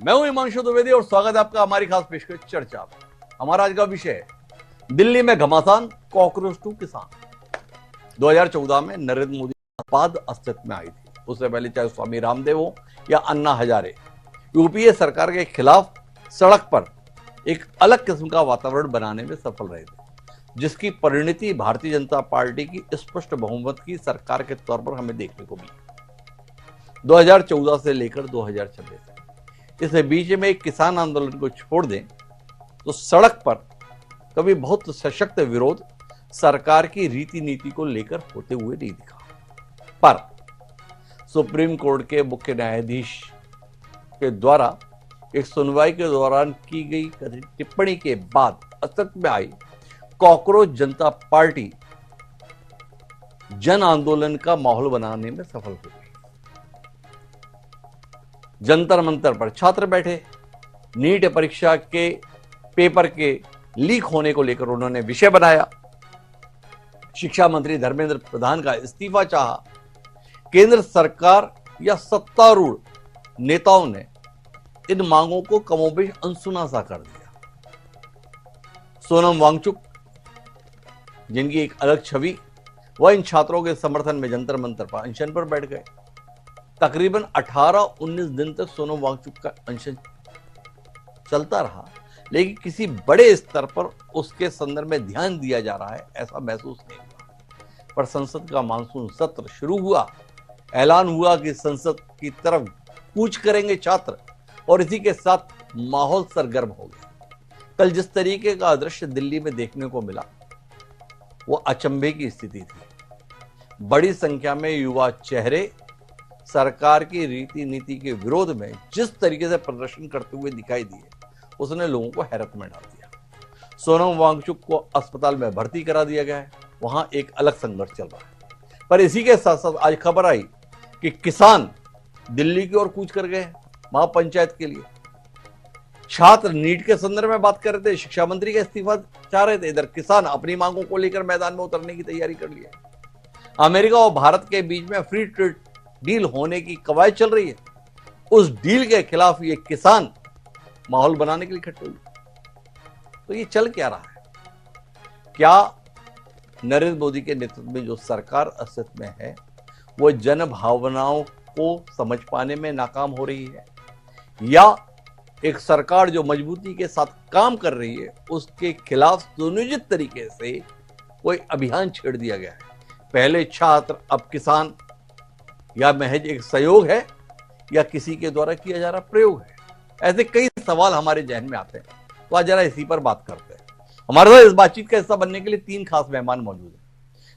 मैं हूं हिमांशु द्विवेदी और स्वागत है आपका हमारी खास पेशकश चर्चा में। हमारा आज का विषय है दिल्ली में घमासान, कॉकरोच टू किसान। 2014 में नरेंद्र मोदी बाद अस्तित्व में आई थी। उससे पहले चाहे स्वामी रामदेव हो या अन्ना हजारे, यूपीए सरकार के खिलाफ सड़क पर एक अलग किस्म का वातावरण बनाने में सफल रहे थे, जिसकी परिणति भारतीय जनता पार्टी की स्पष्ट बहुमत की सरकार के तौर पर हमें देखने को मिली 2014 से लेकर 2026। इस बीच में एक किसान आंदोलन को छोड़ दें तो सड़क पर कभी बहुत सशक्त विरोध सरकार की रीति नीति को लेकर होते हुए नहीं दिखा। पर सुप्रीम कोर्ट के मुख्य न्यायाधीश के द्वारा एक सुनवाई के दौरान की गई कथित टिप्पणी के बाद अस्तित्व में आई कॉकरोच जनता पार्टी जन आंदोलन का माहौल बनाने में सफल हुई। जंतर मंतर पर छात्र बैठे, नीट परीक्षा के पेपर के लीक होने को लेकर उन्होंने विषय बनाया, शिक्षा मंत्री धर्मेंद्र प्रधान का इस्तीफा चाहा, केंद्र सरकार या सत्तारूढ़ नेताओं ने इन मांगों को कमोबेश अनसुना सा कर दिया। सोनम वांगचुक, जिनकी एक अलग छवि, वह इन छात्रों के समर्थन में जंतर मंतर पर अनशन पर बैठ गए। तकरीबन 18-19 दिन तक सोनम वांगचुक का अनशन चलता रहा, लेकिन किसी बड़े स्तर पर उसके संदर्भ में ध्यान दिया जा रहा है ऐसा महसूस नहीं हुआ। पर संसद का मानसून सत्र शुरू हुआ, ऐलान हुआ कि संसद की तरफ कूच करेंगे छात्र, और इसी के साथ माहौल सरगर्म हो गया। कल जिस तरीके का दृश्य दिल्ली में देखने को मिला वो अचंभे की स्थिति थी। बड़ी संख्या में युवा चेहरे सरकार की रीति नीति के विरोध में जिस तरीके से प्रदर्शन करते हुए दिखाई दिए, उसने लोगों को हैरत में डाल दिया। सोनम वांगचुक को अस्पताल में भर्ती करा दिया गया है, वहां एक अलग संघर्ष चल रहा है। पर इसी के साथ साथ आज खबर आई कि किसान दिल्ली की ओर कूच कर गए महापंचायत के लिए। छात्र नीट के संदर्भ में बात कर रहे थे, शिक्षा मंत्री का इस्तीफा चाह रहे थे, इधर किसान अपनी मांगों को लेकर मैदान में उतरने की तैयारी कर लिया। अमेरिका और भारत के बीच में फ्री ट्रेड डील होने की कवायद चल रही है, उस डील के खिलाफ ये किसान माहौल बनाने के लिए इकट्ठे हुए। तो ये चल क्या रहा है? क्या नरेंद्र मोदी के नेतृत्व में जो सरकार अस्तित्व में है वो जन भावनाओं को समझ पाने में नाकाम हो रही है, या एक सरकार जो मजबूती के साथ काम कर रही है उसके खिलाफ सुनियोजित तरीके से कोई अभियान छेड़ दिया गया है? पहले छात्र अब किसान, या महज एक सहयोग है या किसी के द्वारा किया जा रहा प्रयोग है? ऐसे कई सवाल हमारे जहन में आते हैं। तो आज जरा इसी पर बात करते हैं। हमारे साथ इस बातचीत का हिस्सा बनने के लिए 3 खास मेहमान मौजूद हैं।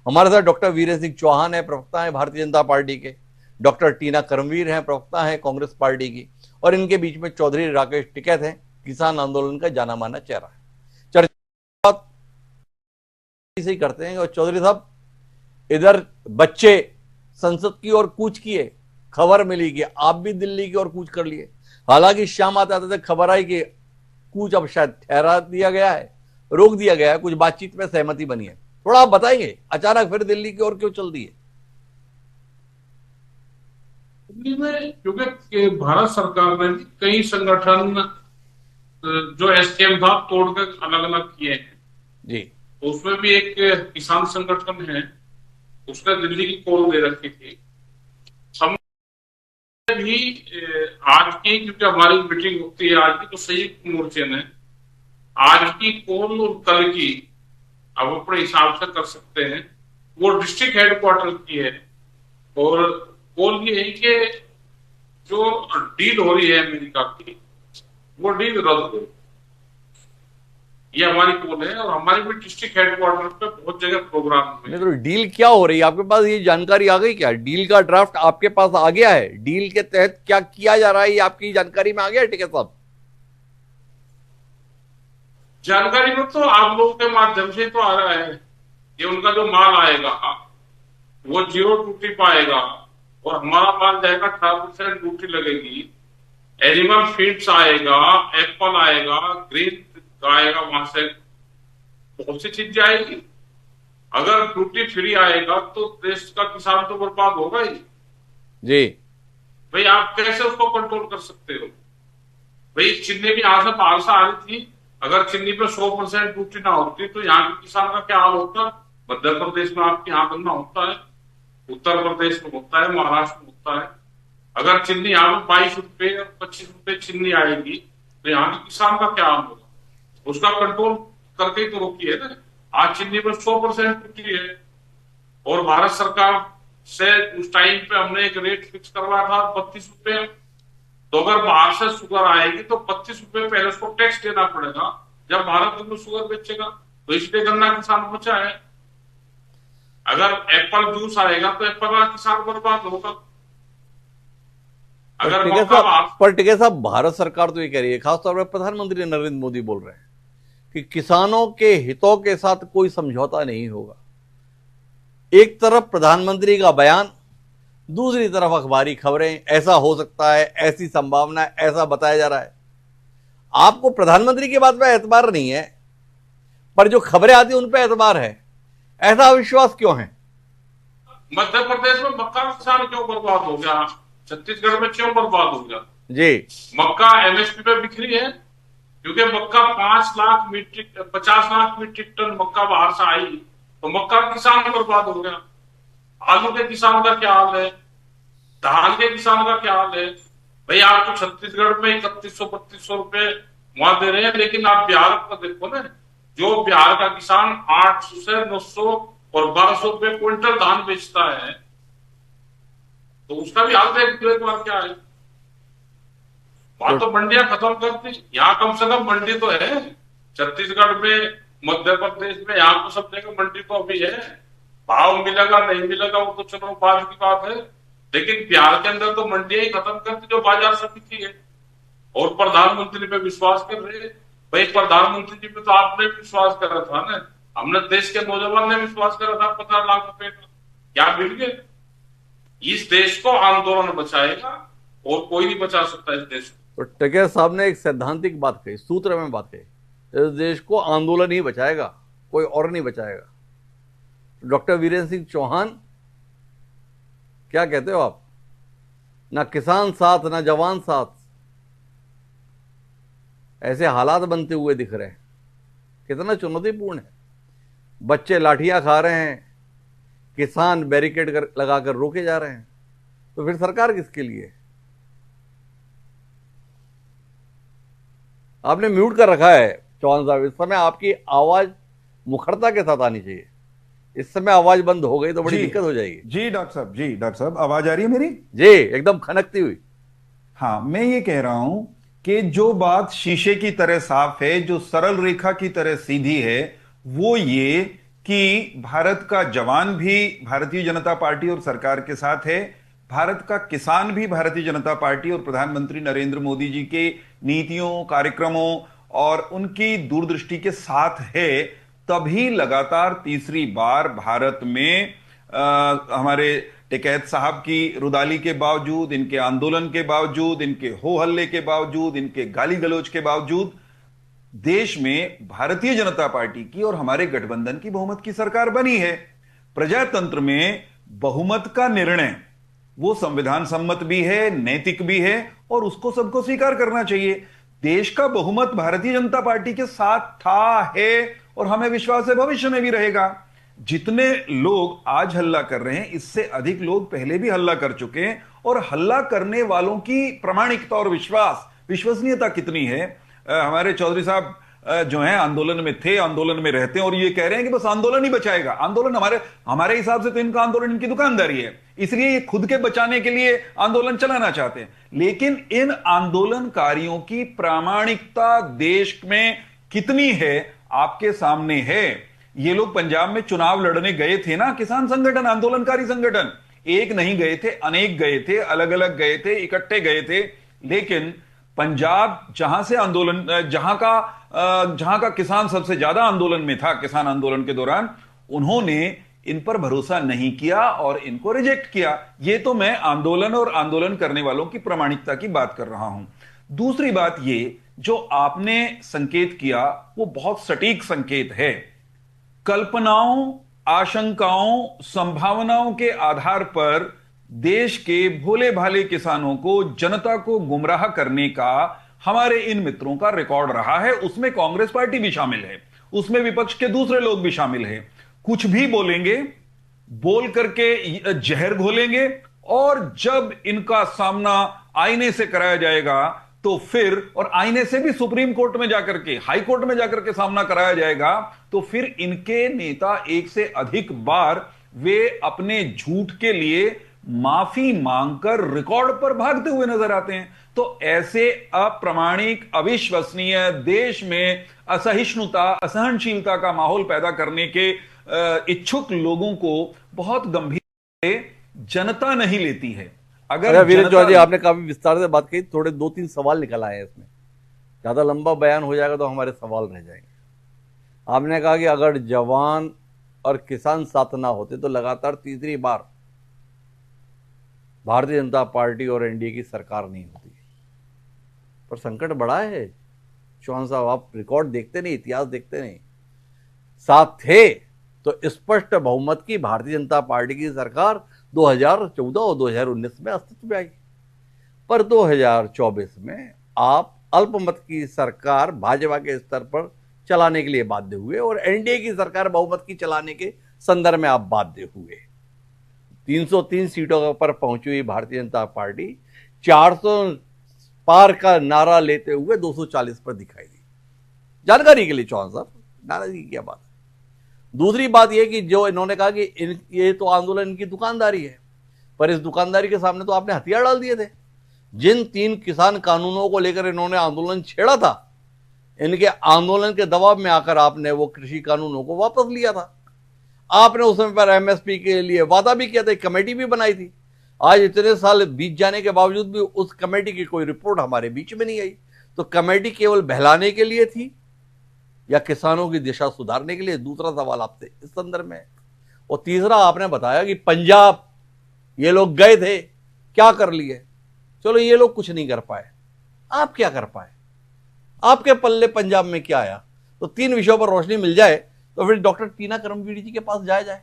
हमारे साथ डॉक्टर वीरेंद्र सिंह चौहान है, प्रवक्ता है भारतीय जनता पार्टी के, डॉक्टर टीना करमवीर हैं, प्रवक्ता है कांग्रेस पार्टी की, और इनके बीच में चौधरी राकेश टिकैत है, किसान आंदोलन का जाना माना चेहरा है। चर्चा से ही करते हैं। और चौधरी साहब, इधर बच्चे संसद की ओर कूच किए, खबर मिली कि आप भी दिल्ली की ओर कूच कर लिए। हालांकि शाम आते आते खबर आई कि कूच अब शायद ठहरा दिया गया है, रोक दिया गया है, कुछ बातचीत में सहमति बनी है। थोड़ा आप बताएंगे अचानक फिर दिल्ली की ओर क्यों चल दी है? दिल्ली में क्योंकि भारत सरकार ने कई संगठन जो एसकेएम था तोड़कर अलग अलग किए हैं जी। तो उसमें भी एक किसान संगठन है, उसने दिल्ली की कॉल दे रखी थी। हम भी आज की, क्योंकि हमारी मीटिंग होती है आज की, तो संयुक्त मोर्चे ने आज की कॉल और कल की अब अपने हिसाब से कर सकते हैं। वो डिस्ट्रिक्ट हेडक्वार्टर की है और कॉल ये है कि जो डील हो रही है अमेरिका की, वो डील रद्द हो। ये हमारी कॉल है और हमारे भी डिस्ट्रिक्ट हेडक्वार्टर पे बहुत जगह प्रोग्राम में। तो डील क्या हो रही है? आपके पास ये जानकारी आ गई क्या? डील का ड्राफ्ट आपके पास आ गया है? डील के तहत क्या किया जा रहा है ये आपकी जानकारी में आ गया है टिकैत साहब? जानकारी में तो आप लोगों के माध्यम से तो आ रहा है कि उनका जो माल आएगा वो 0 ड्यूटी पाएगा और हमारा माल जाएगा 18% ड्यूटी लगेगी। एनिमल फीड्स आएगा, एप्पल आएगा, ग्रीन आएगा, वहां से बहुत सी चीजें आएगी। अगर ड्यूटी फ्री आएगा तो देश का किसान तो बर्बाद होगा ही। जी भाई आप कैसे उसको कंट्रोल कर सकते हो? भाई चीनी भी यहाँ से बाहर से आ रही थी, अगर चीनी पे 100% ड्यूटी ना होती तो यहाँ के किसान का क्या हाल होता? मध्य प्रदेश में आपके यहाँ गन्ना होता है, उत्तर प्रदेश में होता है, महाराष्ट्र में होता है। अगर चीनी यहाँ पे 22 रुपए और 25 रुपए चीनी आएगी तो यहाँ के किसान का क्या हाल होगा? उसका कंट्रोल करके ही तो रोकी है ना। आज चीनी पर 100% ड्यूटी है और भारत सरकार से उस टाइम पे हमने एक रेट फिक्स करवाया था 32 रुपए। तो अगर बाहर से शुगर आएगी तो 32 रुपए पहले उसको टैक्स देना पड़ेगा जब भारत में शुगर बेचेगा। तो इसलिए गन्ना किसान बचा है। अगर एप्पल जूस आएगा तो एप्पल का किसान बर्बाद होगा। अगर पर टिकैत साहब, भारत सरकार तो ये कह रही है, खासतौर पर प्रधानमंत्री नरेंद्र मोदी बोल रहे हैं कि किसानों के हितों के साथ कोई समझौता नहीं होगा। एक तरफ प्रधानमंत्री का बयान, दूसरी तरफ अखबारी खबरें, ऐसा हो सकता है, ऐसी संभावना है, ऐसा बताया जा रहा है। आपको प्रधानमंत्री की बात पे एतबार नहीं है, पर जो खबरें आती हैं उन पे एतबार है। ऐसा अविश्वास क्यों है? मध्य प्रदेश में मक्का किसान क्यों बर्बाद हो गया? छत्तीसगढ़ में क्यों बर्बाद हो गया जी? मक्का एमएसपी पे बिक्री है क्योंकि मक्का 50 लाख मीट्रिक टन मक्का बाहर से आई, तो मक्का किसान बर्बाद हो गया। आलू के किसान का क्या हाल है? धान के किसान का क्या हाल है? भाई आप तो छत्तीसगढ़ में 3100-3200 रुपए वहां दे रहे हैं, लेकिन आप बिहार को देखो ना, जो बिहार का किसान 800 से 900 और 1200 रुपए क्विंटल धान बेचता है, तो उसका भी हाल देख दो एक बार क्या है। वहां तो मंडियां खत्म कर दी, यहाँ कम से कम मंडी तो है। छत्तीसगढ़ में, मध्य प्रदेश में, यहाँ तो सब जगह मंडी तो अभी है। भाव मिलेगा नहीं मिलेगा वो तो चलो बाद की बात है, लेकिन बिहार के अंदर तो मंडियां ही खत्म कर दी जो बाजार समिति है। और प्रधानमंत्री पे विश्वास कर रहे हैं। भाई प्रधानमंत्री जी पे तो आपने विश्वास करा था ना, हमने देश के नौजवान ने विश्वास करा था 15 लाख रुपए का, क्या मिल गए? इस देश को आंदोलन बचाएगा और कोई नहीं बचा सकता इस देश को। तो टिकैत साहब ने एक सैद्धांतिक बात कही, सूत्र में बात कही, इस देश को आंदोलन ही बचाएगा, कोई और नहीं बचाएगा। डॉक्टर वीरेंद्र सिंह चौहान, क्या कहते हो आप? ना किसान साथ, ना जवान साथ, ऐसे हालात बनते हुए दिख रहे हैं। कितना चुनौतीपूर्ण है। बच्चे लाठियां खा रहे हैं, किसान बैरिकेड लगाकर रोके जा रहे हैं, तो फिर सरकार किसके लिए? आपने म्यूट कर रखा है चौहान साहब, इस समय आपकी आवाज मुखरता के साथ आनी चाहिए। इस समय आवाज बंद हो गई तो बड़ी दिक्कत हो जाएगी। जी डॉक्टर साहब, जी डॉक्टर साहब, आवाज आ रही है मेरी? जी, एकदम खनकती हुई। हाँ, मैं ये कह रहा हूं कि जो बात शीशे की तरह साफ है, जो सरल रेखा की तरह सीधी है, वो ये कि भारत का जवान भी भारतीय जनता पार्टी और सरकार के साथ है, भारत का किसान भी भारतीय जनता पार्टी और प्रधानमंत्री नरेंद्र मोदी जी के नीतियों, कार्यक्रमों और उनकी दूरदृष्टि के साथ है। तभी लगातार तीसरी बार भारत में हमारे टिकैत साहब की रुदाली के बावजूद, इनके आंदोलन के बावजूद, इनके हो हल्ले के बावजूद, इनके गाली गलौज के बावजूद देश में भारतीय जनता पार्टी की और हमारे गठबंधन की बहुमत की सरकार बनी है। प्रजातंत्र में बहुमत का निर्णय वो संविधान सम्मत भी है, नैतिक भी है और उसको सबको स्वीकार करना चाहिए। देश का बहुमत भारतीय जनता पार्टी के साथ था, है और हमें विश्वास है भविष्य में भी रहेगा। जितने लोग आज हल्ला कर रहे हैं, इससे अधिक लोग पहले भी हल्ला कर चुके हैं और हल्ला करने वालों की प्रामाणिकता और विश्वसनीयता कितनी है। हमारे चौधरी साहब जो हैं आंदोलन में थे, आंदोलन में रहते हैं और ये कह रहे हैं कि बस आंदोलन ही बचाएगा। आंदोलन हमारे हिसाब से तो इनका आंदोलन इनकी दुकानदारी है, इसलिए ये खुद के बचाने के लिए आंदोलन चलाना चाहते हैं। लेकिन इन आंदोलनकारियों की प्रामाणिकता देश में कितनी है आपके सामने है। ये लोग पंजाब में चुनाव लड़ने गए थे ना, किसान संगठन, आंदोलनकारी संगठन, एक नहीं गए थे, अनेक गए थे, अलग अलग गए थे, इकट्ठे गए थे। लेकिन पंजाब जहां से आंदोलन, जहां का किसान सबसे ज्यादा आंदोलन में था, किसान आंदोलन के दौरान, उन्होंने इन पर भरोसा नहीं किया और इनको रिजेक्ट किया। ये तो मैं आंदोलन और आंदोलन करने वालों की प्रामाणिकता की बात कर रहा हूं। दूसरी बात ये जो आपने संकेत किया वो बहुत सटीक संकेत है। कल्पनाओं, आशंकाओं, संभावनाओं के आधार पर देश के भोले भाले किसानों को, जनता को गुमराह करने का हमारे इन मित्रों का रिकॉर्ड रहा है। उसमें कांग्रेस पार्टी भी शामिल है, उसमें विपक्ष के दूसरे लोग भी शामिल हैं। कुछ भी बोलेंगे, बोल करके जहर घोलेंगे, और जब इनका सामना आईने से कराया जाएगा तो फिर, और आईने से भी सुप्रीम कोर्ट में जाकर के, हाई कोर्ट में जाकर के सामना कराया जाएगा, तो फिर इनके नेता एक से अधिक बार वे अपने झूठ के लिए माफी मांगकर रिकॉर्ड पर भागते हुए नजर आते हैं। तो ऐसे अप्रामाणिक, अविश्वसनीय, देश में असहिष्णुता, असहनशीलता का माहौल पैदा करने के इच्छुक लोगों को बहुत गंभीर से जनता नहीं लेती है। अगर वीरेंद्र चौहान जी, आपने काफी विस्तार से बात कही, थोड़े 2-3 सवाल निकल आए हैं इसमें। ज्यादा लंबा बयान हो जाएगा तो हमारे सवाल रह जाएंगे। आपने कहा कि अगर जवान और किसान साथ ना होते तो लगातार तीसरी बार भारतीय जनता पार्टी और एनडीए की सरकार नहीं होती। पर संकट बड़ा है चौहान साहब, आप रिकॉर्ड देखते नहीं, इतिहास देखते नहीं। साथ थे तो स्पष्ट बहुमत की भारतीय जनता पार्टी की सरकार 2014 और 2019 में अस्तित्व में आई, पर 2024 में आप अल्पमत की सरकार भाजपा के स्तर पर चलाने के लिए बाध्य हुए और एनडीए की सरकार बहुमत की चलाने के संदर्भ में आप बाध्य हुए। 303 सीटों पर पहुंची हुई भारतीय जनता पार्टी 400 पार का नारा लेते हुए 240 पर दिखाई दी। जानकारी के लिए चौहान साहब, नाराजगी की क्या बात है। दूसरी बात यह कि जो इन्होंने कहा कि ये तो आंदोलन इनकी दुकानदारी है, पर इस दुकानदारी के सामने तो आपने हथियार डाल दिए थे। जिन 3 किसान कानूनों को लेकर इन्होंने आंदोलन छेड़ा था, इनके आंदोलन के दबाव में आकर आपने वो कृषि कानूनों को वापस लिया था। आपने उस समय पर एमएसपी के लिए वादा भी किया था, कमेटी भी बनाई थी। आज इतने साल बीत जाने के बावजूद भी उस कमेटी की कोई रिपोर्ट हमारे बीच में नहीं आई। तो कमेटी केवल बहलाने के लिए थी या किसानों की दिशा सुधारने के लिए? दूसरा सवाल आपसे इस संदर्भ में। और तीसरा, आपने बताया कि पंजाब ये लोग गए थे, क्या कर लिए? चलो, ये लोग कुछ नहीं कर पाए, आप क्या कर पाए? आपके पल्ले पंजाब में क्या आया? तो 3 विषयों पर रोशनी मिल जाए तो फिर डॉक्टर टीना कर्मवीर जी के पास जाया जाए।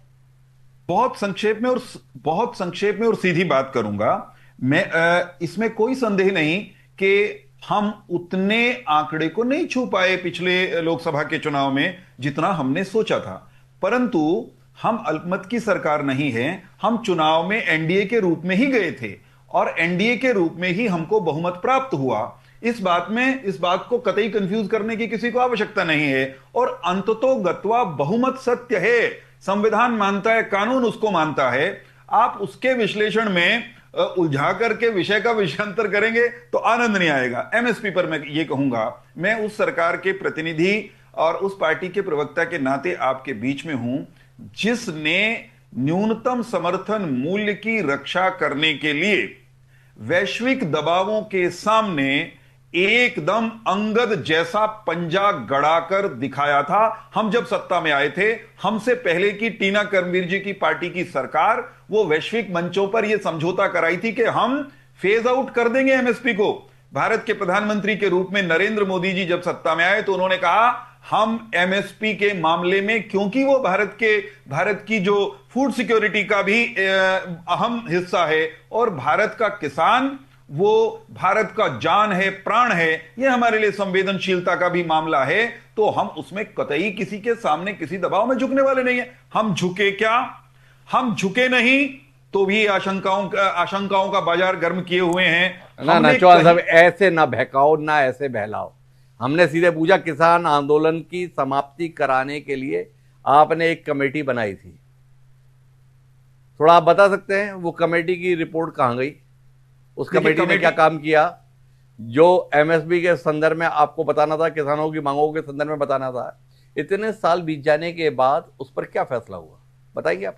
बहुत संक्षेप में और सीधी बात करूंगा मैं। इसमें कोई संदेह नहीं कि हम उतने आंकड़े को नहीं छू पाए पिछले लोकसभा के चुनाव में जितना हमने सोचा था, परंतु हम अल्पमत की सरकार नहीं है। हम चुनाव में एनडीए के रूप में ही गए थे और एनडीए के रूप में ही हमको बहुमत प्राप्त हुआ। इस बात को कतई कंफ्यूज करने की किसी को आवश्यकता नहीं है। और अंततोगत्वा बहुमत सत्य है, संविधान मानता है, कानून उसको मानता है। आप उसके विश्लेषण में उलझा करके विषय का विषयांतर करेंगे तो आनंद नहीं आएगा। एमएसपी पर मैं ये कहूंगा, मैं उस सरकार के प्रतिनिधि और उस पार्टी के प्रवक्ता के नाते आपके बीच में हूं जिसने न्यूनतम समर्थन मूल्य की रक्षा करने के लिए वैश्विक दबावों के सामने एकदम अंगद जैसा पंजा गड़ाकर दिखाया था। हम जब सत्ता में आए थे, हमसे पहले की टीना कर्मवीर जी की पार्टी की सरकार वो वैश्विक मंचों पर यह समझौता कराई थी कि हम फेज आउट कर देंगे एमएसपी को। भारत के प्रधानमंत्री के रूप में नरेंद्र मोदी जी जब सत्ता में आए तो उन्होंने कहा हम एमएसपी के मामले में, क्योंकि वो भारत की जो फूड सिक्योरिटी का भी अहम हिस्सा है और भारत का किसान वो भारत का जान है, प्राण है, ये हमारे लिए संवेदनशीलता का भी मामला है, तो हम उसमें कतई किसी के सामने किसी दबाव में झुकने वाले नहीं है। हम झुके क्या? हम झुके नहीं तो भी आशंकाओं का बाजार गर्म किए हुए हैं। ना चौहान साहब, ऐसे ना बहकाओ, ना ऐसे बहलाओ। हमने सीधे पूछा, किसान आंदोलन की समाप्ति कराने के लिए आपने एक कमेटी बनाई थी, थोड़ा आप बता सकते हैं वो कमेटी की रिपोर्ट कहां गई? उस कमेटी ने क्या काम किया? जो एमएसपी के संदर्भ में आपको बताना था, किसानों की मांगों के संदर्भ में बताना था, इतने साल बीत जाने के बाद उस पर क्या फैसला हुआ, बताइए आप।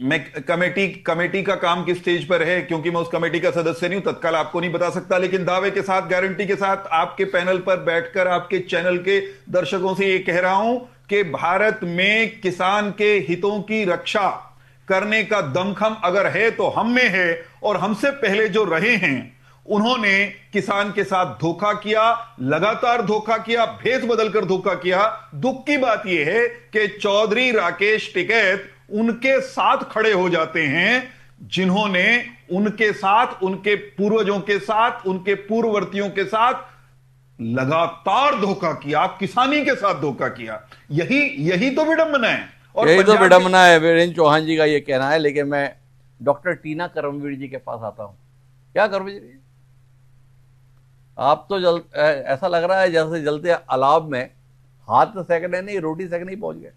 मैं कमेटी का काम किस स्टेज पर है, क्योंकि मैं उस कमेटी का सदस्य नहीं हूं, तत्काल आपको नहीं बता सकता, लेकिन दावे के साथ, गारंटी के साथ आपके पैनल पर बैठकर आपके चैनल के दर्शकों से यह कह रहा हूं कि भारत में किसान के हितों की रक्षा करने का दमखम अगर है तो हम में है। और हमसे पहले जो रहे हैं उन्होंने किसान के साथ धोखा किया, लगातार धोखा किया, भेस बदलकर धोखा किया। दुख की बात यह है कि चौधरी राकेश टिकैत उनके साथ खड़े हो जाते हैं जिन्होंने उनके साथ, उनके पूर्वजों के साथ, उनके पूर्ववर्तियों के साथ लगातार धोखा किया, किसानी के साथ धोखा किया। यही यही तो विडंबना है। और यही तो पंजाब विडंबना है, वीरेंद्र चौहान जी का ये कहना है। लेकिन मैं डॉक्टर टीना करमवीर जी के पास आता हूं। क्या करमवीर जी, आप तो ऐसा लग रहा है जैसे जलते अलाव में हाथ सेकने नहीं, रोटी सेकने ही पहुंच गए।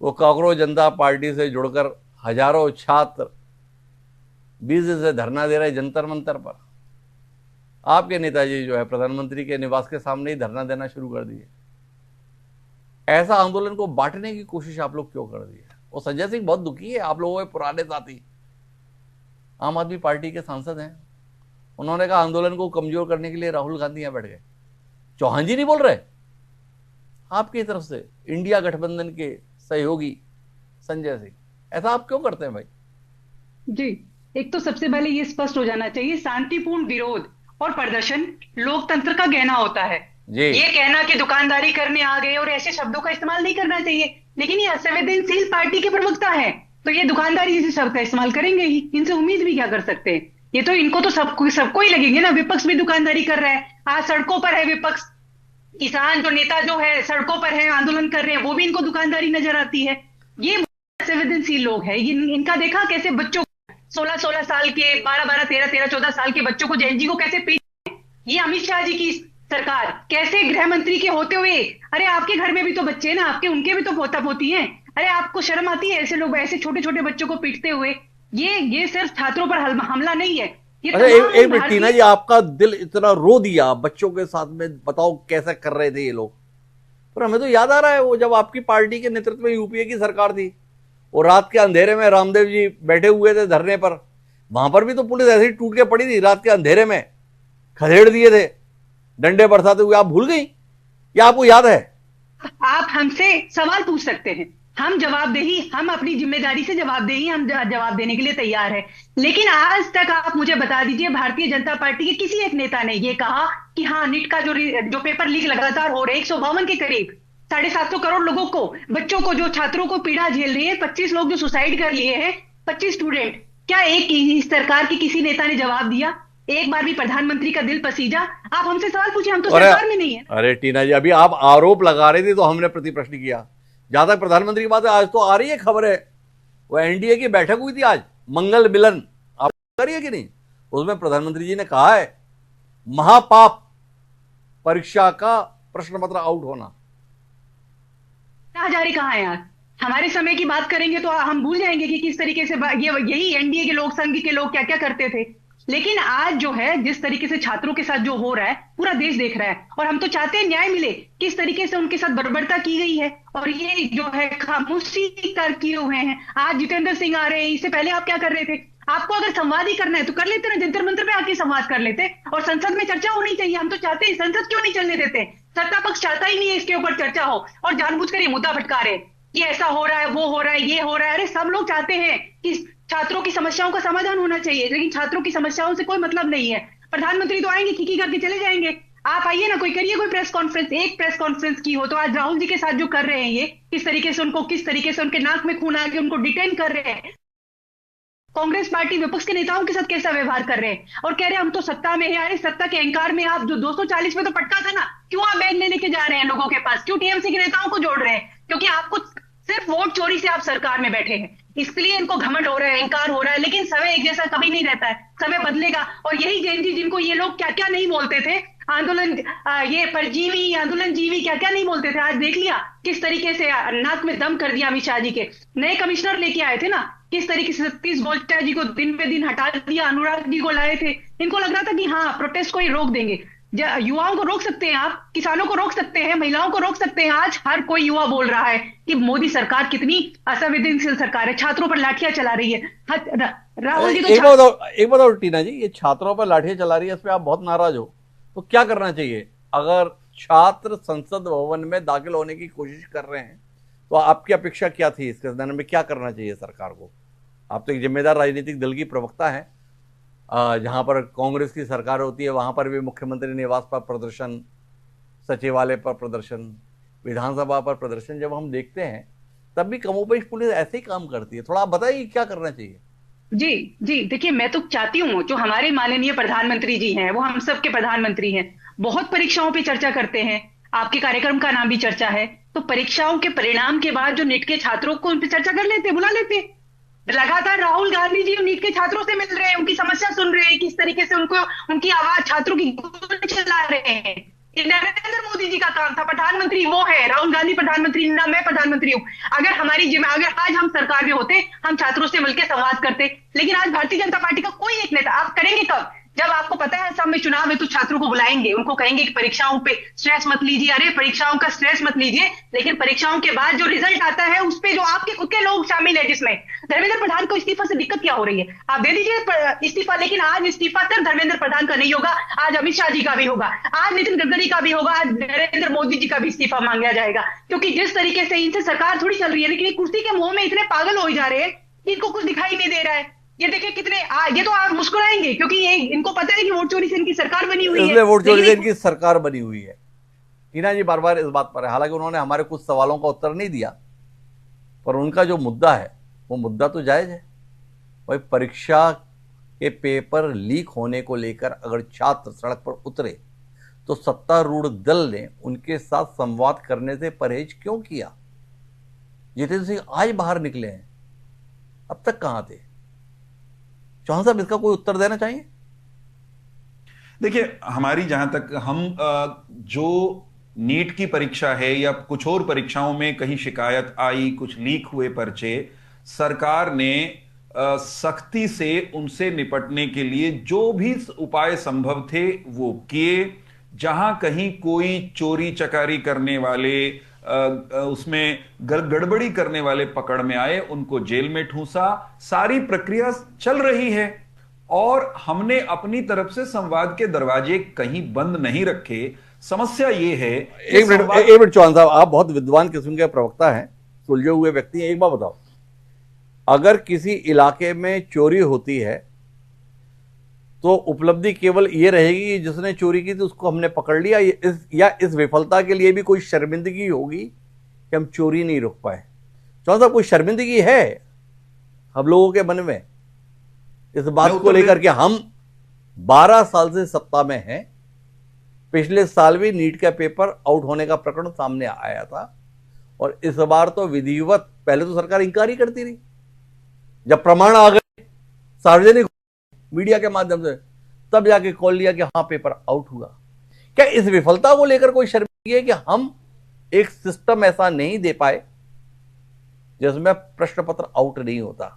वो कांग्रेस जनता पार्टी से जुड़कर हजारों छात्र 20 दिन से धरना दे रहे जंतर मंतर पर। आपके नेताजी जो है प्रधानमंत्री के निवास के सामने ही धरना देना शुरू कर दिए। ऐसा आंदोलन को बांटने की कोशिश आप लोग क्यों कर दिए? वो संजय सिंह बहुत दुखी है, आप लोगों के पुराने साथी आम आदमी पार्टी के सांसद हैं। उन्होंने कहा आंदोलन को कमजोर करने के लिए राहुल गांधी यहां बैठ गए। चौहान जी नहीं बोल रहे, आपकी तरफ से इंडिया गठबंधन के सहयोगी संजय सिंह। ऐसा आप क्यों करते हैं भाई? जी, एक तो सबसे पहले ये स्पष्ट हो जाना चाहिए, शांतिपूर्ण विरोध और प्रदर्शन लोकतंत्र का गहना होता है। ये कहना कि दुकानदारी करने आ गए और ऐसे शब्दों का इस्तेमाल नहीं करना चाहिए। लेकिन ये असंवेदनशील पार्टी के प्रवक्ता है, तो ये दुकानदारी जैसे शब्द का इस्तेमाल करेंगे ही। इनसे उम्मीद भी क्या कर सकते हैं? ये तो इनको तो सबको ही लगेंगे ना। विपक्ष भी दुकानदारी कर रहा है, आज सड़कों पर है विपक्ष। किसान जो नेता जो है सड़कों पर है, आंदोलन कर रहे हैं, वो भी इनको दुकानदारी नजर आती है। ये असंवेदनशील लोग है। इनका देखा कैसे बच्चों 16-16 साल के, 12-12, 13-13, 14 साल के बच्चों को, जैन जी को कैसे पीट। ये अमित शाह जी की सरकार कैसे गृह मंत्री के होते हुए, अरे आपके घर में भी तो बच्चे हैं ना, आपके उनके भी तो पोता पोती हैं। अरे आपको शर्म आती है ऐसे लोग ऐसे छोटे छोटे बच्चों को पीटते हुए? ये सिर्फ छात्रों पर हमला नहीं है। अरे एक मिनट टीना जी, आपका दिल इतना रो दिया बच्चों के साथ में, बताओ कैसा कर रहे थे ये लोग। पर हमें तो याद आ रहा है वो जब आपकी पार्टी के नेतृत्व में यूपीए की सरकार थी, और रात के अंधेरे में रामदेव जी बैठे हुए थे धरने पर, वहां पर भी तो पुलिस ऐसे ही टूट के पड़ी थी, रात के अंधेरे में खदेड़ दिए थे डंडे बरसाते हुए। आप भूल गई या आपको याद है? आप हमसे सवाल पूछ सकते हैं, हम जवाबदेही, हम अपनी जिम्मेदारी से जवाबदेही, हम जवाब देने के लिए तैयार है। लेकिन आज तक आप मुझे बता दीजिए भारतीय जनता पार्टी के किसी एक नेता ने यह कहा कि हाँ नीट का जो पेपर लीक लगातार हो रहे 152 के करीब, 750 करोड़ लोगों को, बच्चों को, जो छात्रों को पीड़ा झेल रही है, 25 लोग जो सुसाइड कर लिए हैं, 25 स्टूडेंट, क्या एक इस सरकार के किसी नेता ने जवाब दिया? एक बार भी प्रधानमंत्री का दिल पसीजा? आप हमसे सवाल पूछिए, हम तो सरकार में नहीं है। अरे टीना जी, अभी आप आरोप लगा रहे थे तो हमने प्रति प्रश्न किया। जहां तक प्रधानमंत्री की बात है, आज तो आ रही है खबर है, वो एनडीए की बैठक हुई थी आज, मंगल मिलन, आप करिए कि नहीं? उसमें प्रधानमंत्री जी ने कहा है महापाप परीक्षा का प्रश्न पत्र आउट होना। हजारी कहाँ है यार? हमारे समय की बात करेंगे तो हम भूल जाएंगे कि किस तरीके से यही एनडीए के लोग, संघ के लोग क्या क्या करते थे। लेकिन आज जो है जिस तरीके से छात्रों के साथ जो हो रहा है पूरा देश देख रहा है, और हम तो चाहते हैं न्याय मिले। किस तरीके से उनके साथ बर्बरता की गई है, और ये जो है खामोशी कर किए हुए हैं। आज जितेंद्र सिंह आ रहे हैं, इससे पहले आप क्या कर रहे थे? आपको अगर संवाद ही करना है तो कर लेते ना, जंतर मंत्र पे आके संवाद कर लेते, और संसद में चर्चा होनी चाहिए। हम तो चाहते हैं, संसद क्यों नहीं चलने देते? सत्ता पक्ष चाहता ही नहीं है इसके ऊपर चर्चा हो, और जानबूझकर ये मुद्दा भटका रहे कि ऐसा हो रहा है, वो हो रहा है, ये हो रहा है। अरे सब लोग चाहते हैं कि छात्रों की समस्याओं का समाधान होना चाहिए, लेकिन छात्रों की समस्याओं से कोई मतलब नहीं है। प्रधानमंत्री तो आएंगे, खिकी करके चले जाएंगे। आप आइए ना, कोई करिए कोई प्रेस कॉन्फ्रेंस, एक प्रेस कॉन्फ्रेंस की हो तो। आज राहुल जी के साथ जो कर रहे हैं ये, किस तरीके से उनके नाक में खून आके उनको डिटेन कर रहे हैं। कांग्रेस पार्टी विपक्ष के नेताओं के साथ कैसा व्यवहार कर रहे हैं, और कह रहे हैं हम तो सत्ता में है। अरे सत्ता के अहंकार में आप जो 240 में तो पटका था ना, क्यों आप बैग लेने के जा रहे हैं लोगों के पास? क्यों टीएमसी के नेताओं को जोड़ रहे हैं? क्योंकि आपको सिर्फ वोट चोरी से आप सरकार में बैठे हैं, इसलिए इनको घमंड हो रहा है, अहंकार हो रहा है। लेकिन समय एक जैसा कभी नहीं रहता है, समय बदलेगा। और यही जैन जी जिनको ये लोग क्या क्या नहीं बोलते थे, आंदोलन, ये परजीवी, आंदोलन जीवी, क्या क्या नहीं बोलते थे, आज देख लिया किस तरीके से नाक में दम कर दिया अमित शाह जी के। नए कमिश्नर लेके आए थे ना, किस तरीके से सतीश गोल्टा जी को दिन पे दिन हटा दिया, अनुराग जी को लाए थे। इनको लग रहा था कि हाँ प्रोटेस्ट को ही रोक देंगे। युवाओं को रोक सकते हैं आप, किसानों को रोक सकते हैं, महिलाओं को रोक सकते हैं। आज हर कोई युवा बोल रहा है कि मोदी सरकार कितनी असंवेदनशील सरकार है, छात्रों पर लाठियां चला रही है। राहुल जी तो एक बताओ टीना जी, ये छात्रों पर लाठियां चला रही है, इस पे आप बहुत नाराज हो, तो क्या करना चाहिए? अगर छात्र संसद भवन में दाखिल होने की कोशिश कर रहे हैं तो आपकी अपेक्षा क्या थी? इसके संदर्भ में क्या करना चाहिए सरकार को? आप तो एक जिम्मेदार राजनीतिक दल की प्रवक्ता है, जहां पर कांग्रेस की सरकार होती है वहां पर भी मुख्यमंत्री निवास पर प्रदर्शन, सचिवालय पर प्रदर्शन, विधानसभा पर प्रदर्शन जब हम देखते हैं तब भी कमोबेश पुलिस ऐसे ही काम करती है। थोड़ा आप बताइए क्या करना चाहिए? जी, देखिए मैं तो चाहती हूँ जो हमारे माननीय प्रधानमंत्री जी हैं, वो हम सब के प्रधानमंत्री हैं, बहुत परीक्षाओं पे चर्चा करते हैं, आपके कार्यक्रम का नाम भी चर्चा है, तो परीक्षाओं के परिणाम के बाद जो नीट के छात्रों को उन पे चर्चा कर लेते, बुला लेते। लगातार राहुल गांधी जी नीट के छात्रों से मिल रहे हैं, उनकी समस्या सुन रहे हैं, किस तरीके से उनको उनकी आवाज छात्रों की गूंज चला रहे हैं। ये नरेंद्र मोदी जी का काम था, प्रधानमंत्री वो है, राहुल गांधी प्रधानमंत्री ना मैं प्रधानमंत्री हूँ। अगर आज हम सरकार में होते, हम छात्रों से मिलकर संवाद करते, लेकिन आज भारतीय जनता पार्टी का कोई एक नेता, आप करेंगे कब? जब आपको पता है सब में चुनाव है तो छात्रों को बुलाएंगे, उनको कहेंगे कि परीक्षाओं पे स्ट्रेस मत लीजिए। अरे परीक्षाओं का स्ट्रेस मत लीजिए, लेकिन परीक्षाओं के बाद जो रिजल्ट आता है उस पे जो आपके खुद के लोग शामिल है, जिसमें धर्मेंद्र प्रधान को इस्तीफा से दिक्कत क्या हो रही है? आप दे दीजिए इस्तीफा, लेकिन आज इस्तीफा सिर्फ धर्मेंद्र प्रधान का नहीं होगा, आज अमित शाह जी का भी होगा, आज नितिन गडकरी का भी होगा, आज नरेंद्र मोदी जी का भी इस्तीफा मांगा जाएगा। क्योंकि जिस तरीके से इनसे सरकार थोड़ी चल रही है, लेकिन ये कुर्सी के मुंह में इतने पागल हो जा रहे हैं कि इनको कुछ दिखाई नहीं दे रहा है। ये देखिए कितने ये तो आप मुस्कुराएंगे क्योंकि ये इनको पता है कि वोट चोरी से इनकी सरकार बनी हुई है, इसलिए वोट चोरी से इनकी सरकार बनी हुई है। टीना जी बार बार इस बात पर है, हालांकि उन्होंने हमारे कुछ सवालों का उत्तर नहीं दिया, पर उनका जो मुद्दा है वो मुद्दा तो जायज है। भाई परीक्षा के पेपर लीक होने को लेकर अगर छात्र सड़क पर उतरे तो सत्तारूढ़ दल ने उनके साथ संवाद करने से परहेज क्यों किया? जितेंद्र सिंह आज बाहर निकले हैं, अब तक कहां थे? चौहान साहब इसका कोई उत्तर देना चाहिए। देखिए, हमारी जहां तक हम जो नीट की परीक्षा है या कुछ और परीक्षाओं में कहीं शिकायत आई, कुछ लीक हुए पर्चे, सरकार ने सख्ती से उनसे निपटने के लिए जो भी उपाय संभव थे वो किए। जहां कहीं कोई चोरी चकारी करने वाले, उसमें गड़बड़ी करने वाले पकड़ में आए, उनको जेल में ठूंसा। सारी प्रक्रिया चल रही है और हमने अपनी तरफ से संवाद के दरवाजे कहीं बंद नहीं रखे। समस्या ये है, एक मिनट चौहान साहब, आप बहुत विद्वान किस्म के प्रवक्ता हैं, सुलझे हुए व्यक्ति हैं। एक बात बताओ, अगर किसी इलाके में चोरी होती है तो उपलब्धि केवल ये रहेगी कि जिसने चोरी की थी उसको हमने पकड़ लिया, या इस विफलता के लिए भी कोई शर्मिंदगी होगी कि हम चोरी नहीं रोक पाए? चौहान साहब, कोई शर्मिंदगी है हम लोगों के मन में इस बात को लेकर के? हम 12 साल से सत्ता में हैं, पिछले साल भी नीट का पेपर आउट होने का प्रकरण सामने आया था, और इस बार तो विधिवत पहले तो सरकार इंकार ही करती रही, जब प्रमाण आ गए सार्वजनिक मीडिया के माध्यम से तब जाके कॉल लिया कि हाँ पेपर आउट हुआ। क्या इस विफलता को लेकर कोई शर्मिंदगी है कि हम एक सिस्टम ऐसा नहीं दे पाए जिसमें प्रश्न पत्र आउट नहीं होता?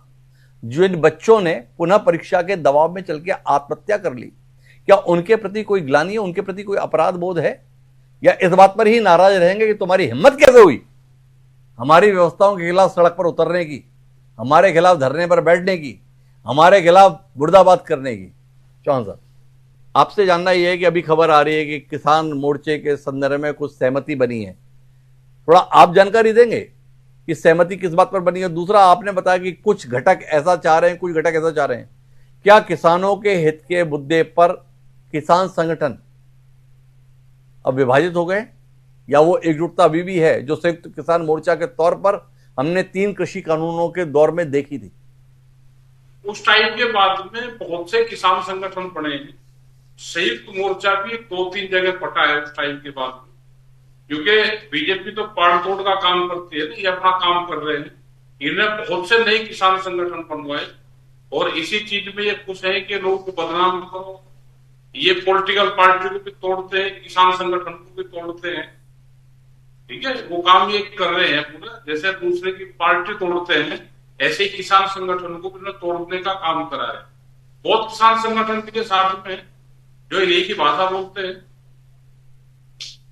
जिन बच्चों ने पुनः परीक्षा के दबाव में चल के आत्महत्या कर ली, क्या उनके प्रति कोई ग्लानि है, उनके प्रति कोई अपराध बोध है, या इस बात पर ही नाराज रहेंगे कि तुम्हारी हिम्मत कैसे हुई हमारी व्यवस्थाओं के खिलाफ सड़क पर उतरने की, हमारे खिलाफ धरने पर बैठने की, हमारे खिलाफ मुर्दाबाद करने की? चौहान साहब, आपसे जानना यह है कि अभी खबर आ रही है कि किसान मोर्चे के संदर्भ में कुछ सहमति बनी है, थोड़ा आप जानकारी देंगे कि सहमति किस बात पर बनी है? दूसरा, आपने बताया कि कुछ घटक ऐसा चाह रहे हैं, कुछ घटक ऐसा चाह रहे हैं, क्या किसानों के हित के मुद्दे पर किसान संगठन अब विभाजित हो गए, या वो एकजुटता अभी भी है जो संयुक्त किसान मोर्चा के तौर पर हमने 3 कृषि कानूनों के दौर में देखी थी? उस टाइम के बाद में बहुत से किसान संगठन बने हैं, संयुक्त मोर्चा भी 2-3 जगह पटा है उस टाइम के बाद में, क्योंकि बीजेपी तो पाड़ तोड़ का काम करती है ना, ये अपना काम कर रहे हैं। इन्हें बहुत से नए किसान संगठन बनवाए और इसी चीज में ये खुश है कि लोगों को बदनाम करो। ये पॉलिटिकल पार्टी को भी तोड़ते हैं, किसान संगठन को भी तोड़ते हैं, ठीक है, वो काम ये कर रहे हैं पूरा। जैसे दूसरे की पार्टी तोड़ते हैं, ऐसे ही किसान संगठन को भी तोड़ने का काम करा है। बहुत किसान संगठन के साथ में जो एक ही भाषा बोलते हैं,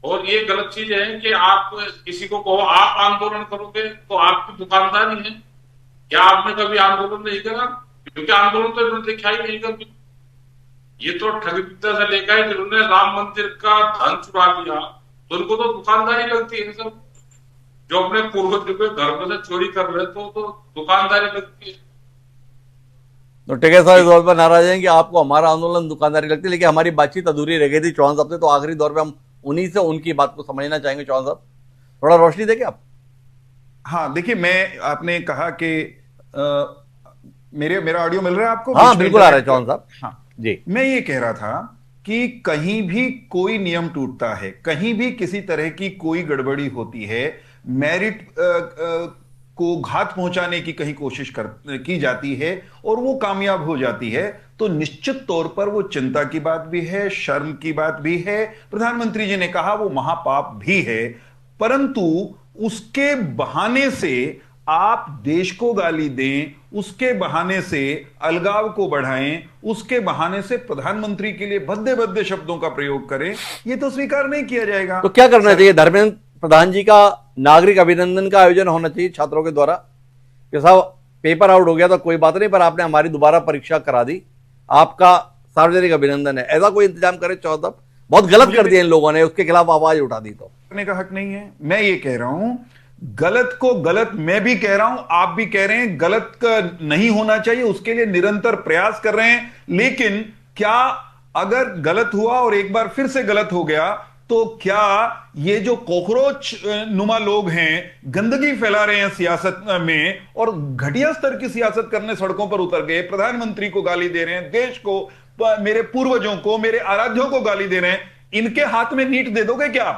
और ये गलत चीज है कि आप किसी को कहो आप आंदोलन करोगे तो आपकी दुकानदारी है। क्या आपने कभी आंदोलन नहीं करा? क्योंकि आंदोलन तो इन्होंने देखा ही नहीं कभी। ये तो ठग विद्या से लेकर है, जिन्होंने राम मंदिर का धन चुरा लिया तो उनको तो दुकानदारी लगती है। सब जो अपने पूर्वज के घर में से चोरी कर रहे तो दुकानदारी लगती है। तो टिकैत साहब इस बात पर नाराज हैं कि आपको हमारा आंदोलन दुकानदारी लगती है, लेकिन हमारी बातचीत अधूरी रह गई थी चौहान साहब से, तो आखिरी दौर पे हम उन्हीं से उनकी बात को समझना चाहेंगे। चौहान साहब, थोड़ा रोशनी देंगे आप? हाँ, देखिए, आपने कहा कि मेरा ऑडियो मिल रहा है आपको? हाँ बिल्कुल आ रहा है चौहान साहब। हाँ जी, मैं ये कह रहा था कि कहीं भी कोई नियम टूटता है, कहीं भी किसी तरह की कोई गड़बड़ी होती है, मेरिट को घात पहुंचाने की कहीं कोशिश की जाती है और वो कामयाब हो जाती है, तो निश्चित तौर पर वो चिंता की बात भी है, शर्म की बात भी है। प्रधानमंत्री जी ने कहा वो महापाप भी है, परंतु उसके बहाने से आप देश को गाली दें, उसके बहाने से अलगाव को बढ़ाएं, उसके बहाने से प्रधानमंत्री के लिए भद्दे भद्दे शब्दों का प्रयोग करें, यह तो स्वीकार नहीं किया जाएगा। तो क्या करना चाहिए? धर्मेंद्र प्रधान जी का नागरिक अभिनंदन का आयोजन होना चाहिए छात्रों के द्वारा कि साहब पेपर आउट हो गया तो कोई बात नहीं, पर आपने हमारी दोबारा परीक्षा करा दी, आपका सार्वजनिक अभिनंदन है, ऐसा कोई इंतजाम करे। 14 बहुत गलत कर दिया इन लोगों ने, उसके खिलाफ आवाज उठा दी। तो करने का हक नहीं है। मैं ये कह रहा हूं, गलत को गलत मैं भी कह रहा हूं, आप भी कह रहे हैं, गलत का नहीं होना चाहिए, उसके लिए निरंतर प्रयास कर रहे हैं। लेकिन क्या अगर गलत हुआ और एक बार फिर से गलत हो गया, तो क्या ये जो कॉकरोच नुमा लोग हैं, गंदगी फैला रहे हैं सियासत में और घटिया स्तर की सियासत करने सड़कों पर उतर गए, प्रधानमंत्री को गाली दे रहे हैं, देश को, मेरे पूर्वजों को, मेरे आराध्यों को गाली दे रहे हैं, इनके हाथ में नीट दे दोगे क्या?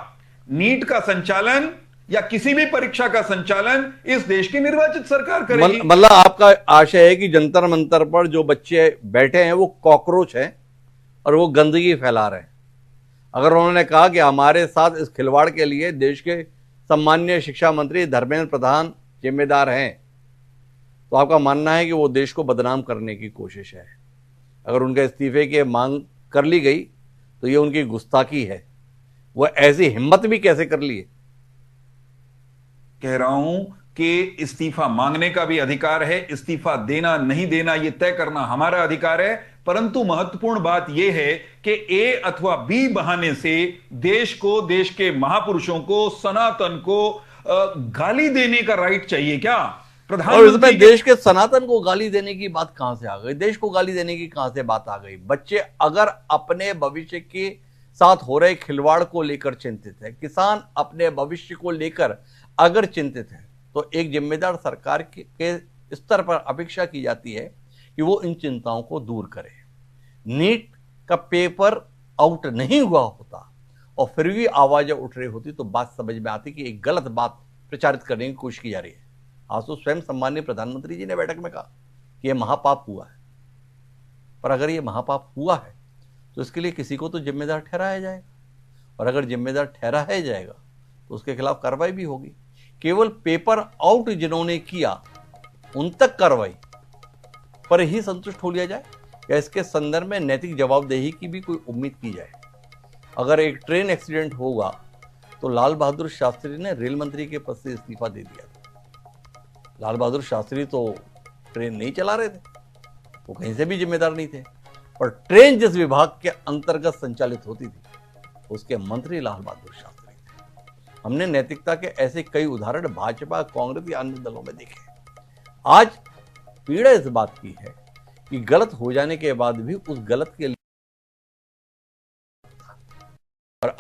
नीट का संचालन या किसी भी परीक्षा का संचालन इस देश की निर्वाचित सरकार करेगी। मतलब आपका आशय है कि जंतर मंतर पर जो बच्चे बैठे हैं वो कॉकरोच हैं और वो गंदगी फैला रहे हैं। अगर उन्होंने कहा कि हमारे साथ इस खिलवाड़ के लिए देश के सम्माननीय शिक्षा मंत्री धर्मेंद्र प्रधान जिम्मेदार हैं, तो आपका मानना है कि वो देश को बदनाम करने की कोशिश है। अगर उनके इस्तीफे की मांग कर ली गई तो ये उनकी गुस्ताखी है। वो ऐसी हिम्मत भी कैसे कर लिए? कह रहा हूं कि इस्तीफा मांगने का भी अधिकार है, इस्तीफा देना नहीं देना यह तय करना हमारा अधिकार है, परंतु महत्वपूर्ण बात यह है कि ए अथवा बी बहाने से देश को, देश के महापुरुषों को, सनातन को गाली देने का राइट चाहिए क्या? और इसमें देश के सनातन को गाली देने की बात कहां से आ गई? देश को गाली देने की कहां से बात आ गई? बच्चे अगर अपने भविष्य के साथ हो रहे खिलवाड़ को लेकर चिंतित है, किसान अपने भविष्य को लेकर अगर चिंतित है, तो एक जिम्मेदार सरकार के स्तर पर अपेक्षा की जाती है कि वो इन चिंताओं को दूर करे। नीट का पेपर आउट नहीं हुआ होता और फिर भी आवाजें उठ रही होती तो बात समझ में आती कि एक गलत बात प्रचारित करने की कोशिश की जा रही है। आज तो स्वयं सम्माननीय प्रधानमंत्री जी ने बैठक में कहा कि यह महापाप हुआ है, पर अगर यह महापाप हुआ है तो इसके लिए किसी को तो जिम्मेदार ठहराया जाएगा, और अगर जिम्मेदार ठहराया जाएगा तो उसके खिलाफ कार्रवाई भी होगी। केवल पेपर आउट जिन्होंने किया उन तक कार्रवाई पर ही संतुष्ट हो लिया जाए, या इसके संदर्भ में नैतिक जवाबदेही की भी कोई उम्मीद की जाए? अगर एक ट्रेन एक्सीडेंट होगा तो लाल बहादुर शास्त्री ने रेल मंत्री के पद से इस्तीफा दे दिया था। लाल बहादुर शास्त्री तो ट्रेन नहीं चला रहे थे, वो कहीं से भी जिम्मेदार नहीं थे, और ट्रेन जिस विभाग के अंतर्गत संचालित होती थी उसके मंत्री लाल बहादुर शास्त्री थे। हमने नैतिकता के ऐसे कई उदाहरण भाजपा, कांग्रेस या अन्य दलों में देखे। आज पीड़ा इस बात की है कि गलत हो जाने के बाद भी उस गलत के लिए और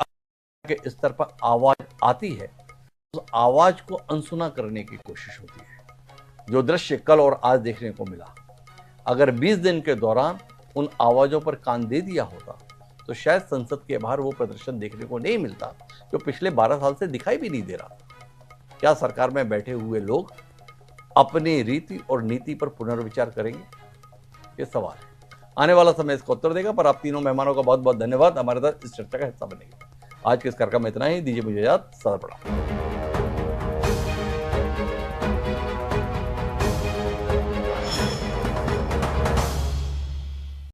के स्तर पर आवाज आती है, उस आवाज को अनसुना करने की कोशिश होती है। जो दृश्य कल और आज देखने को मिला, अगर 20 दिन के दौरान उन आवाजों पर कान दे दिया होता तो शायद संसद के बाहर वो प्रदर्शन देखने को नहीं मिलता जो पिछले 12 साल से दिखाई भी नहीं दे रहा। क्या सरकार में बैठे हुए लोग अपनी रीति और नीति पर पुनर्विचार करेंगे? ये सवाल है। आने वाला समय इसका उत्तर देगा। पर आप तीनों मेहमानों का बहुत बहुत धन्यवाद हमारे साथ इस चर्चा का हिस्सा बनेंगे। आज के इस कार्यक्रम में इतना ही। दीजिए मुझे इजाजत। सदा प्रणाम।